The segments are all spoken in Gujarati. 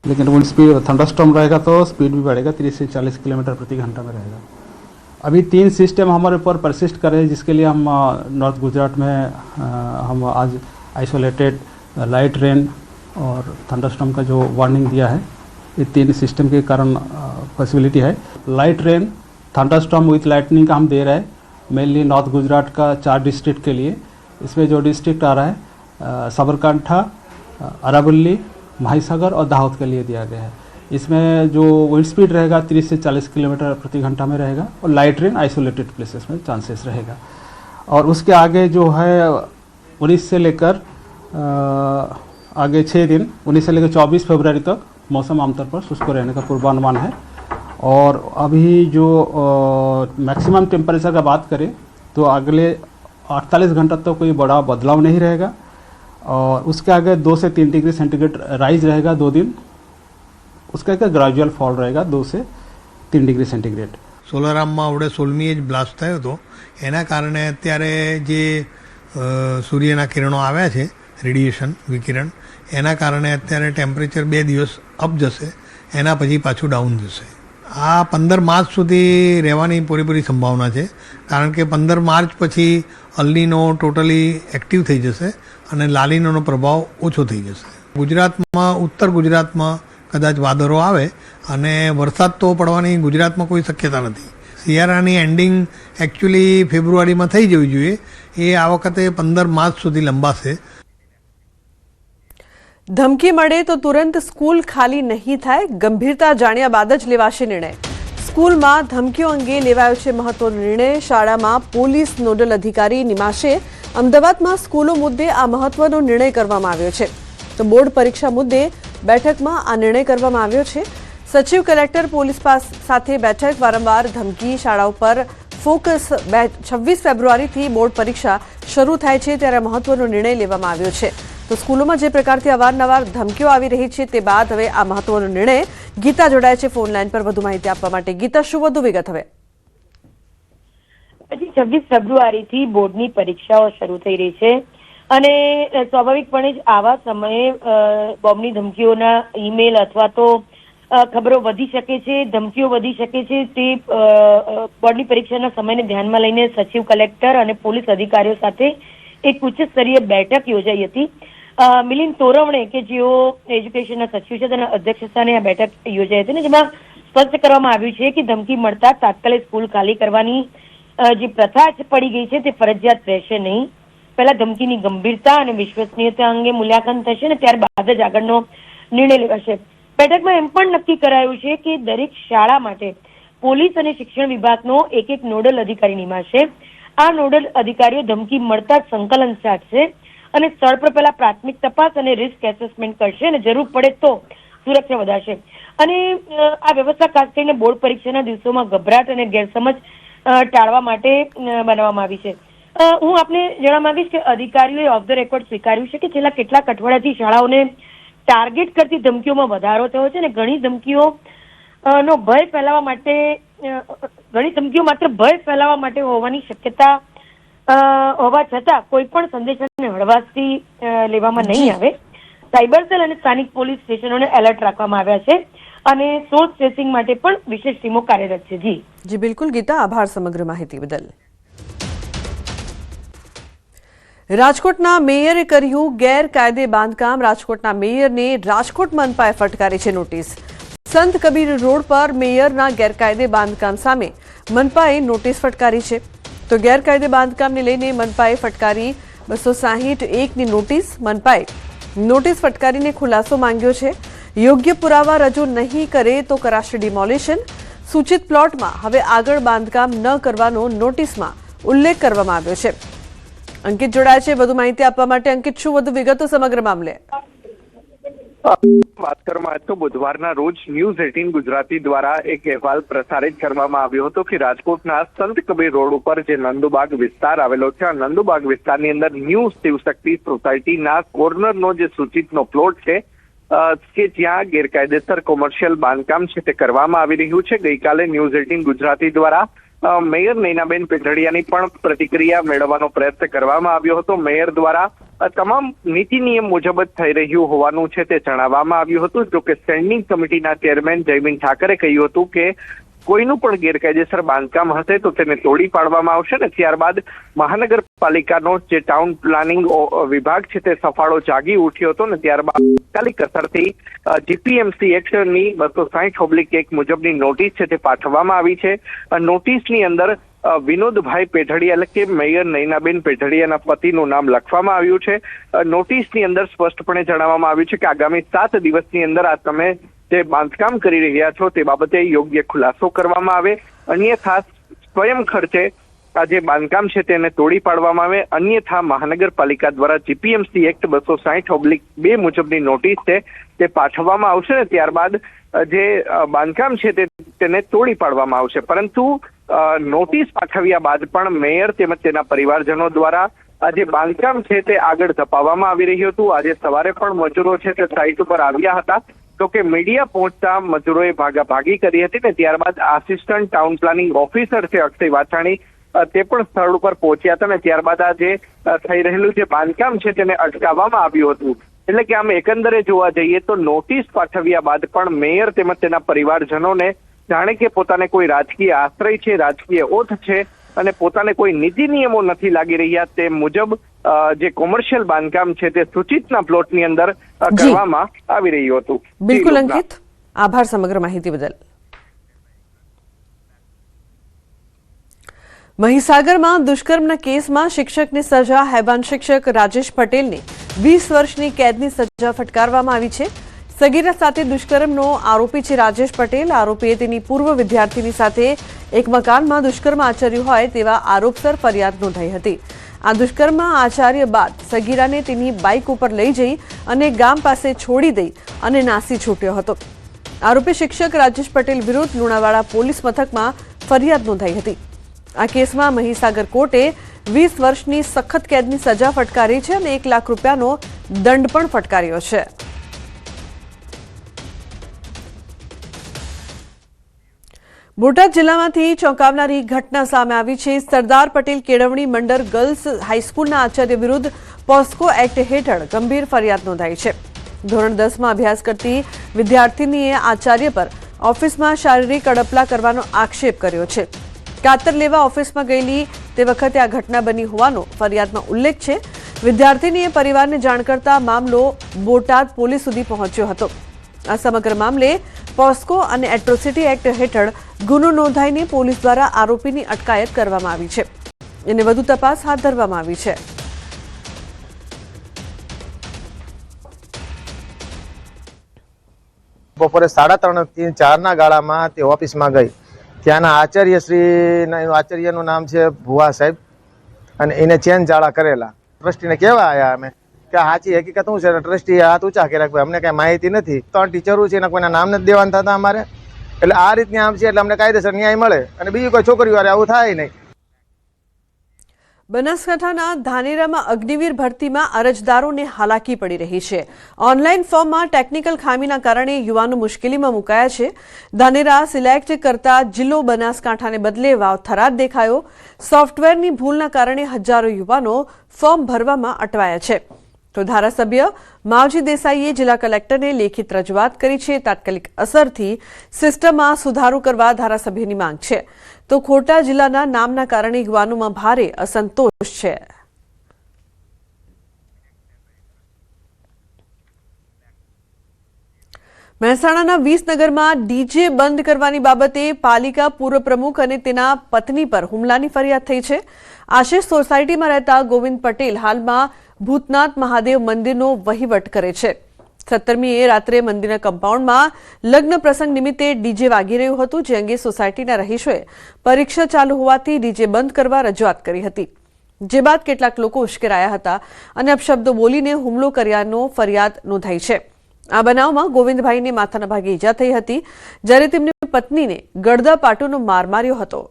लेकिन विंड स्पीड थंडरस्टॉर्म रहेगा तो स्पीड भी बढ़ेगा, 30 से 40 किलोमीटर प्रति घंटा में रहेगा। अभी 3 सिस्टम हमारे ऊपर परसिस्ट कर रहे हैं, जिसके लिए हम नॉर्थ गुजरात में हम आज आइसोलेटेड लाइट रेन और थंडरस्टॉर्म का जो वार्निंग दिया है, ये 3 सिस्टम के कारण पॉसिबिलिटी है। Light rain, thunderstorm with lightning का हम दे रहे हैं मेनली नॉर्थ गुजरात का 4 डिस्ट्रिक्ट के लिए। इसमें जो डिस्ट्रिक्ट आ रहा है साबरकांठा, अरावली, माहीसागर और दाहोद के लिए दिया गया है। इसमें जो विंड स्पीड रहेगा 30 से 40 किलोमीटर प्रति घंटा में रहेगा और लाइट रेन आइसोलेटेड प्लेसेस में चांसेस रहेगा। और उसके आगे जो है 19 से लेकर आगे 6 दिन 19 से लेकर 24 फरवरी तक मौसम आमतौर पर शुष्क रहने का पूर्वानुमान है। और अभी जो मैक्सिमम टेम्परेचर का बात करें तो अगले 48 घंटा तक कोई बड़ा बदलाव नहीं रहेगा और उसके आगे 2 से 3 डिग्री सेंटीग्रेड राइज रहेगा 2 दिन, उसका एक ग्रेजुअल फॉल रहेगा 2 से 3 डिग्री सेंटीग्रेड। સોલારામમાં આપણે 16મી જ બ્લાસ્ટ થયો હતો, એના કારણે અત્યારે જે સૂર્યના કિરણો આવ્યા છે, રેડિયેશન વિકિરણ, એના કારણે અત્યારે ટેમ્પરેચર 2 દિવસ અપ જશે, એના પછી પાછું ડાઉન જશે। આ 15 માર્ચ સુધી રહેવાની પૂરેપૂરી સંભાવના છે, કારણ કે 15 માર્ચ પછી અલ્નીનો ટોટલી એક્ટિવ થઈ જશે અને લાલીનોનો પ્રભાવ ઓછો થઈ જશે। ગુજરાતમાં, ઉત્તર ગુજરાતમાં કદાચ વાદળો આવે અને વરસાદ તો પડવાની ગુજરાતમાં કોઈ શક્યતા નથી। શિયાળાની એન્ડિંગ એકચ્યુઅલી ફેબ્રુઆરીમાં થઈ જવી જોઈએ, એ આ વખતે 15 માર્ચ સુધી લંબાશે। ધમકી મળે તો તુરંત સ્કૂલ ખાલી નહીં થાય, ગંભીરતા જાણ્યા બાદ જ લેવાશે નિર્ણય। સ્કૂલમાં ધમકીઓ અંગે લેવાયો છે મહત્વનો નિર્ણય। શાળામાં પોલીસ નોડલ અધિકારી નિમાશે। અમદાવાદમાં સ્કૂલો મુદ્દે આ મહત્વનો નિર્ણય કરવામાં આવ્યો છે। તો બોર્ડ પરીક્ષા મુદ્દે બેઠકમાં આ નિર્ણય કરવામાં આવ્યો છે। સચિવ કલેક્ટર પોલીસ સાથે બેઠક, વારંવાર ધમકી, શાળાઓ પર ફોકસ। 26 ફેબ્રુઆરીથી બોર્ડ પરીક્ષા શરૂ થાય છે ત્યારે મહત્વનો નિર્ણય લેવામાં આવ્યો છે। તો સ્કૂલોમાં જે પ્રકારથી અવારનવાર ધમકીઓ આવી રહી છે તે બાદ હવે આ મહત્વનો નિર્ણય। ગીતા જોડાય છે ફોન લાઈન પર વધુ માહિતી આપવા માટે। ગીતા, શું વધુ વિગત હવે? 26 ફેબ્રુઆરીથી બોર્ડની પરીક્ષાઓ શરૂ થઈ રહી છે અને સ્વાભાવિકપણે જ આવા સમયે બોમ્બની ધમકીઓના ઈમેલ અથવા તો ખબરો વધી શકે છે, ધમકીઓ વધી શકે છે। તે બોર્ડની પરીક્ષાના સમયને ધ્યાનમાં લઈને સચિવ કલેક્ટર અને પોલીસ અધિકારીઓ સાથે એક ઉચ્ચ સ્તરીય બેઠક યોજાઈ હતી। મિલિંદ તોરવણે કે જેઓ એજ્યુકેશનના સચિવ છે તેના અધ્યક્ષસ્થાને આ બેઠક યોજાઈ હતી ને જેમાં સ્પષ્ટ કરવામાં આવ્યું છે કે ધમકી મળતા તાત્કાલિક સ્કૂલ ખાલી કરવાની જે પ્રથા પડી ગઈ છે તે ફરજિયાત રહેશે નહીં। પહેલા ધમકીની ગંભીરતા અને વિશ્વસનીયતા અંગે મૂલ્યાંકન થશે ને ત્યારબાદ જ આગળનો નિર્ણય લેવાશે। બેઠકમાં એમ પણ નક્કી કરાયું છે કે દરેક શાળા માટે પોલીસ અને શિક્ષણ વિભાગનો એક નોડલ અધિકારી નિમાશે। આ નોડલ અધિકારીઓ ધમકી મળતા જ સંકલન સાધશે અને સ્થળ પર પહેલા પ્રાથમિક તપાસ અને રિસ્ક એસેસમેન્ટ કરશે અને જરૂર પડે તો સુરક્ષા વધારશે। અને આ વ્યવસ્થા ખાસ કરીને બોર્ડ પરીક્ષાના દિવસોમાં ગભરાટ અને ગેરસમજ ટાળવા માટે બનાવવામાં આવી છે। હું આપને જણાવવા માંગીશ કે અધિકારીઓએ ઓફ ધ રેકોર્ડ સ્વીકાર્યું છે કે છેલ્લા કેટલાક અઠવાડિયાથી શાળાઓને ટાર્ગેટ કરતી ધમકીઓમાં વધારો થયો છે અને ઘણી ધમકીઓ નો ભય ફેલાવવા માટે ઘણી ધમકીઓ માત્ર ભય ફેલાવવા માટે હોવાની શક્યતા હોવા છતાં કોઈ પણ સંદેશાને હળવાશથી લેવામાં નહીં આવે। સાયબર સેલ અને સ્થાનિક પોલીસ સ્ટેશનોને એલર્ટ રાખવામાં આવ્યા છે અને સોર્સ ટ્રેસિંગ માટે પણ વિશેષ ટીમો કાર્યરત છે। જી બિલકુલ ગીતા, આભાર સમગ્ર માહિતી બદલ। રાજકોટના મેયરે કર્યું ગેરકાયદે બાંધકામ। રાજકોટના મેયરને રાજકોટ મનપાએ ફટકારી છે નોટિસ। સંત કબીર રોડ પર મેયરના ગેરકાયદે બાંધકામ સામે મનપાએ નોટિસ ફટકારી છે। તો ગેરકાયદે બાંધકામને લઈને મનપાએ ફટકારી 261ની નોટિસ। મનપાએ નોટિસ ફટકારીને ખુલાસો માંગ્યો છે। યોગ્ય પુરાવા રજૂ નહીં કરે તો કરાશે ડિમોલિશન। સૂચિત પ્લોટમાં હવે આગળ બાંધકામ ન કરવાનો નોટિસમાં ઉલ્લેખ કરવામાં આવ્યો છે। અંકિત જોડાય છે વધુ માહિતી આપવા માટે। અંકિત, શું વધુ વિગતો સમગ્ર મામલે? વાત કરવામાં આવે તો બુધવારના રોજ ન્યૂઝ 18 ગુજરાતી દ્વારા એક અહેવાલ પ્રસારિત કરવામાં આવ્યો હતો કે રાજકોટના સંત કબીર રોડ ઉપર જે નંદુબાગ વિસ્તાર આવેલો છે, આ નંદુબાગ વિસ્તારની અંદર ન્યૂ શિવશક્તિ સોસાયટીના કોર્નરનો જે સૂચિતનો પ્લોટ છે કે જ્યાં ગેરકાયદેસર કોમર્શિયલ બાંધકામ છે તે કરવામાં આવી રહ્યું છે। ગઈકાલે ન્યૂઝ 18 ગુજરાતી દ્વારા મેયર નૈનાબેન પેટડિયાની પણ પ્રતિક્રિયા મેળવવાનો પ્રયત્ન કરવામાં આવ્યો હતો। મેયર દ્વારા તમામ નીતિ નિયમ મુજબ જ થઈ રહ્યું હોવાનું છે તે જણાવવામાં આવ્યું હતું. જોકે સ્ટેન્ડિંગ કમિટીના ચેરમેન જયમીન ઠાકરે કહ્યું હતું કે કોઈનું પણ ગેરકાયદેસર બાંધકામ હશે તો તેને તોડી પાડવામાં આવશે ને ત્યારબાદ મહાનગરપાલિકાનો જે ટાઉન પ્લાનિંગ વિભાગ છે તે સફાળો જાગી ઉઠ્યો હતો ને ત્યારબાદ તાત્કાલિક અસરથી જીપીએમસી એક્ટની 260/1 મુજબની નોટિસ છે તે પાઠવવામાં આવી છે. નોટિસની અંદર વિનોદભાઈ પેઢડિયા એટલે કે મેયર નયનાબેન પેઢડિયાના પતિનું નામ લખવામાં આવ્યું છે. નોટિસની અંદર સ્પષ્ટપણે જણાવવામાં આવ્યું છે કે આગામી 7 દિવસની અંદર આ તમે જે બાંધકામ કરી રહ્યા છો તે બાબતે યોગ્ય ખુલાસો કરવામાં આવે, અન્યથા સ્વયં ખર્ચે આ જે બાંધકામ છે તેને તોડી પાડવામાં આવે, અન્યથા મહાનગરપાલિકા દ્વારા જીપીએમસી એક્ટ 260/2 મુજબની નોટિસ છે તે પાઠવવામાં આવશે ને ત્યારબાદ જે બાંધકામ છે તેને તોડી પાડવામાં આવશે. પરંતુ નોટિસ પાઠવ્યા બાદ પણ મેયર તેમજ તેના પરિવારજનો દ્વારા આ જે બાંધકામ છે તે આગળ ધપાવવામાં આવી રહ્યું હતું. આજે સવારે પણ મજૂરો છે તે સાઇટ ઉપર આવ્યા હતા, તો કે મીડિયા પહોંચતા મજૂરોએ ભાગાભાગી કરી હતી ને ત્યારબાદ આસિસ્ટન્ટ ટાઉન પ્લાનિંગ ઓફિસર છે અક્ષય વાછાણી તે પણ સ્થળ ઉપર પહોંચ્યા હતા ને ત્યારબાદ આ જે થઈ રહેલું જે બાંધકામ છે તેને અટકાવવામાં આવ્યું હતું. એટલે કે આમ એકંદરે જોવા જઈએ તો નોટિસ પાઠવ્યા બાદ પણ મેયર તેમજ તેના પરિવારજનોને જાણે કે પોતાને કોઈ રાજકીય આશ્રય છે, રાજકીય ઓથ છે અને પોતાને કોઈ નીતિ નિયમો નથી લાગી રહ્યા તે મુજબ જે કોમર્શિયલ બાંધકામ છે તે સૂચિતના પ્લોટની અંદર કરવામાં આવી રહ્યું હતું. બિલકુલ અંકિત, આભાર સમગ્ર માહિતી બદલ. મહીસાગરમાં દુષ્કર્મના કેસમાં શિક્ષકની સજા હેવાન શિક્ષક રાજેશ પટેલને 20 વર્ષની કેદની સજા ફટકારવામાં આવી છે. સગીરા સાથે દુષ્કર્મનો આરોપી છે રાજેશ પટેલ. આરોપીએ તેની પૂર્વ વિદ્યાર્થીની સાથે એક મકાનમાં દુષ્કર્મ આચર્યું હોય તેવા આરોપસર ફરિયાદ નોંધાઈ હતી. આ દુષ્કર્મ આચર્ય બાદ સગીરાને તેની બાઇક ઉપર લઈ જઈ અને ગામ પાસે છોડી દઈ અને નાસી છૂટ્યો હતો. આરોપી શિક્ષક રાજેશ પટેલ વિરુદ્ધ લુણાવાડા પોલીસ મથકમાં ફરિયાદ નોંધાઈ હતી. આ કેસમાં મહીસાગર કોર્ટે 20 વર્ષની સખત કેદની સજા ફટકારી છે અને 1 લાખ રૂપિયાનો દંડ પણ ફટકાર્યો છે. બોટાદ જિલ્લામાંથી ચોંકાવનારી ઘટના સામે આવી છે. સરદાર પટેલ કેળવણી મંડળ ગર્લ્સ હાઈસ્કૂલના આચાર્ય વિરુદ્ધ પોસ્કો એક્ટ હેઠળ ગંભીર ફરિયાદ નોંધાઈ છે. ધોરણ 10માં અભ્યાસ કરતી વિદ્યાર્થીનીએ આચાર્ય પર ઓફિસમાં શારીરિક અડપલા કરવાનો આક્ષેપ કર્યો છે. કાતર લેવા ઓફિસમાં ગયેલી તે વખતે આ ઘટના બની હોવાનો ફરિયાદમાં ઉલ્લેખ છે. વિદ્યાર્થીનીએ પરિવારને જાણ કરતા મામલો બોટાદ પોલીસ સુધી પહોંચ્યો હતો. આ સમગ્ર મામલે પોસ્કો અને એટ્રોસિટી એક્ટ હેઠળ ગુનો નોંધાઈને પોલીસ દ્વારા આરોપીની અટકાયત કરવામાં આવી છે અને વધુ તપાસ હાથ ધરવામાં આવી છે. બપોરે 3:30 થી 4 ગાળામાં તે ઓફિસમાં ગઈ. ત્યાંના આચાર્યનું નામ છે ભુવા સાહેબ અને એને ચેન જાળા કરેલા. ટ્રસ્ટીને કહેવા આવ્યા અમે કે સાચી હકીકત શું છે? ટ્રસ્ટીએ હાથ ઊંચા કર્યા કે અમને કઈ માહિતી નથી. 3 ટીચરો છે એના કોઈના નામ નથી દેવાના થતા અમારે. એટલે આ રીતની આમ છે એટલે અમને કાયદેસર ન્યાય મળે અને બીજી કોઈ છોકરીઓ આવું થાય નહીં. બનાસકાંઠાના ધાનેરામાં અગ્નિવીર ભરતીમાં અરજદારોને હાલાકી પડી રહી છે. ઓનલાઈન ફોર્મમાં ટેકનિકલ ખામીના કારણે યુવાનો મુશ્કેલીમાં મુકાયા છે. ધાનેરા સિલેક્ટ કરતા જિલ્લો બનાસકાંઠાને બદલે વાવ થરાદ દેખાયો. સોફ્ટવેરની ભૂલના કારણે હજારો યુવાનો ફોર્મ ભરવામાં અટવાયા છે. તો ધારાસભ્ય માવજી દેસાઈએ જિલ્લા કલેક્ટરને લેખિત રજૂઆત કરી છે. તાત્કાલિક અસરથી સિસ્ટમમાં સુધારો કરવા ધારાસભ્યની માંગ છે. તો ખોટા જિલ્લાના નામના કારણે યુવાનોમાં ભારે અસંતોષ છે. મહેસાણાના વિસનગરમાં ડીજે બંધ કરવાની બાબતે પાલિકા પૂર્વ પ્રમુખ અને તેના પત્ની પર હુમલાની ફરિયાદ થઈ છે. આશિષ સોસાયટીમાં રહેતા ગોવિંદ પટેલ હાલમાં ભૂતનાથ મહાદેવ મંદિરનો વહીવટ કરે છે. 17મીએ રાત્રે મંદિરના કમ્પાઉન્ડમાં લગ્ન પ્રસંગ નિમિત્તે ડીજે વાગી રહ્યું હતું, જે અંગે સોસાયટીના રહીશોએ પરીક્ષા ચાલુ હોવાથી ડીજે બંધ કરવા રજૂઆત કરી હતી. જે બાદ કેટલાક લોકો ઉશ્કેરાયા હતા અને અપશબ્દો બોલીને હુમલો કર્યાનો ફરિયાદ નોંધાઈ છે. આ બનાવમાં ગોવિંદભાઈને માથાના ભાગે ઈજા થઈ હતી, જ્યારે તેમની પત્નીને ગળદાપાટુનો માર માર્યો હતો.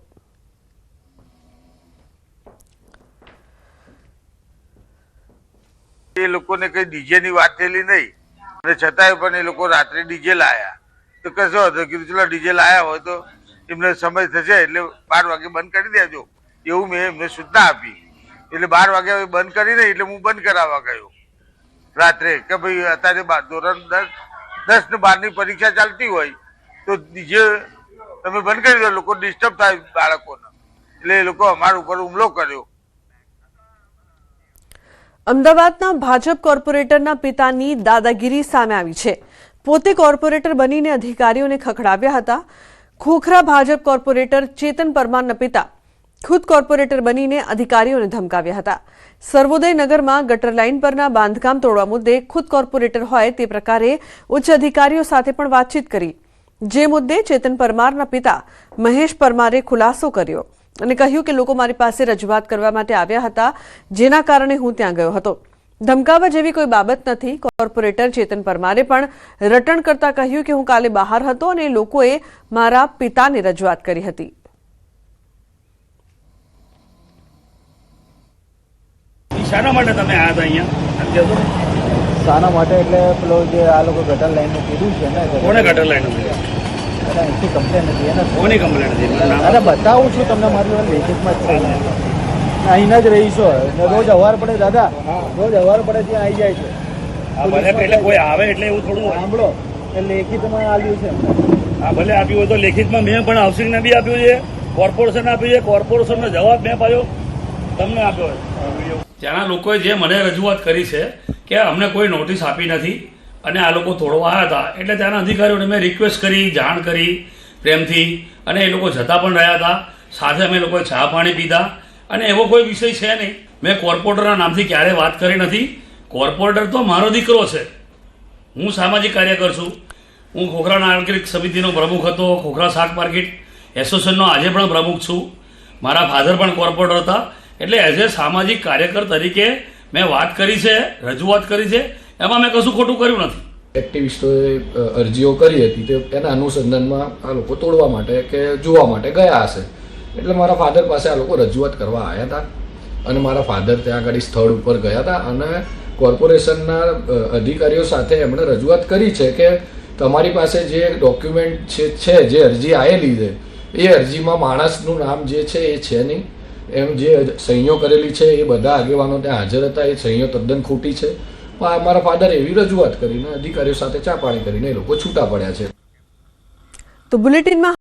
એ લોકોને કઈ ડીજે ની વાત થયેલી નહીં અને છતાંય પણ એ લોકો રાત્રે ડીજે લાયા. તો કશો હતો કીધું ચલો ડીજે લાયા હોય તો એમને સમય થશે એટલે 12 વાગે બંધ કરી દેજો એવું મેં એમને સૂચના આપી. એટલે 12 વાગે બંધ કરી દઈ એટલે હું બંધ કરાવવા ગયો રાત્રે કે ભાઈ અત્યારે ધોરણ 10 ને 12 ની પરીક્ષા ચાલતી હોય તો ડીજે તમે બંધ કરી દો, લોકો ડિસ્ટર્બ થાય બાળકોને, એટલે એ લોકો અમારા ઉપર હુમલો કર્યો. અમદાવાદના ભાજપ કોર્પોરેટરના પિતાની દાદાગીરી સામે આવી છે. પોતે કોર્પોરેટર બનીને અધિકારીઓને ખખડાવ્યા હતા. ખોખરા ભાજપ કોર્પોરેટર ચેતન પરમારના પિતા ખુદ કોર્પોરેટર બનીને અધિકારીઓને ધમકાવ્યા હતા. સર્વોદય નગરમાં ગટર લાઇન પરના બાંધકામ તોડવા મુદ્દે ખુદ કોર્પોરેટર હોય તે પ્રકારે ઉચ્ચ અધિકારીઓ સાથે પણ વાતચીત કરી. જે મુદ્દે ચેતન પરમારના પિતા મહેશ પરમારે ખુલાસો કર્યો અને કહ્યું કે લોકો મારી પાસે રજૂઆત કરવા માટે આવ્યા હતા, જેના કારણે હું ત્યાં ગયો હતો. ધમકાવા જેવી કોઈ બાબત નથી. કોર્પોરેટર ચેતન પરમારે પણ રટણ કરતા કહ્યું કે હું કાલે બહાર હતો અને લોકોએ મારા પિતાને રજૂઆત કરી હતી. શાના માટે તમે આવ્યા હતા અહીંયા? શાના માટે એટલે પેલો જે આ લોકો ગટર લાઈનનું કીધું છે ને, કોને ગટર લાઈન હતી? અહીંથી કમ્પ્લેન હતી એને. કોની કમ્પ્લેન હતી? અરે બતાવું છું તમને, મારી લેખિતમાં જ છે. અહીંના જ રહીશો, રોજ અવાર પડે દાદા, રોજ અવાર પડે ત્યાં આવી જાય છે. ભલે એટલે કોઈ આવે એટલે એવું થોડું સાંભળો, એ લેખિતમાં આપ્યું છે. હા ભલે આપ્યું હોય તો લેખિતમાં મેં પણ હાઉસિંગને બી આપ્યું છે, કોર્પોરેશન આપ્યું છે, કોર્પોરેશનનો જવાબ મેં પાડ્યો, તમને આપ્યો. ત્યાંના લોકોએ જે મને રજૂઆત કરી છે કે અમને કોઈ નોટિસ આપી નથી અને આ લોકો તોડવા આવ્યા હતા, એટલે ત્યાંના અધિકારીઓને મેં રિક્વેસ્ટ કરી, જાણ કરી પ્રેમથી, અને એ લોકો જતા પણ રહ્યા હતા. સાથે અમે લોકોએ ચા પાણી પીધા અને એવો કોઈ વિષય છે નહીં. મેં કોર્પોરેટરના નામથી ક્યારેય વાત કરી નથી. કોર્પોરેટર તો મારો દીકરો છે. હું સામાજિક કાર્યકર છું. હું ખોખરા નાગરિક સમિતિનો પ્રમુખ હતો, ખોખરા શાક માર્કેટ એસોસિએશનનો આજે પણ પ્રમુખ છું. મારા ફાધર પણ કોર્પોરેટર હતા. એટલે એઝ એ સામાજિક કાર્યકર તરીકે મેં વાત કરી છે, રજૂઆત કરી છે, એમાં મેં કશું ખોટું કર્યું નથી. એક્ટિવિસ્ટોએ અરજીઓ કરી હતી તે એના અનુસંધાનમાં આ લોકો તોડવા માટે કે જોવા માટે ગયા હશે. એટલે મારા ફાધર પાસે આ લોકો રજૂઆત કરવા આવ્યા હતા અને મારા ફાધર ત્યાં આગળ સ્થળ ઉપર ગયા હતા અને કોર્પોરેશનના અધિકારીઓ સાથે એમણે રજૂઆત કરી છે કે તમારી પાસે જે ડોક્યુમેન્ટ છે, જે અરજી આવેલી છે, એ અરજીમાં માણસનું નામ જે છે એ છે નહીં. એમ જે સહીઓ કરેલી છે એ બધા આગેવાનો ત્યાં હાજર હતા, એ સહીઓ તદ્દન ખોટી છે. પણ મારા ફાધર એવી રજૂઆત કરીને અધિકારીઓ સાથે ચા પાણી કરીને એ લોકો છૂટા પડ્યા છે. તો બુલેટિનમાં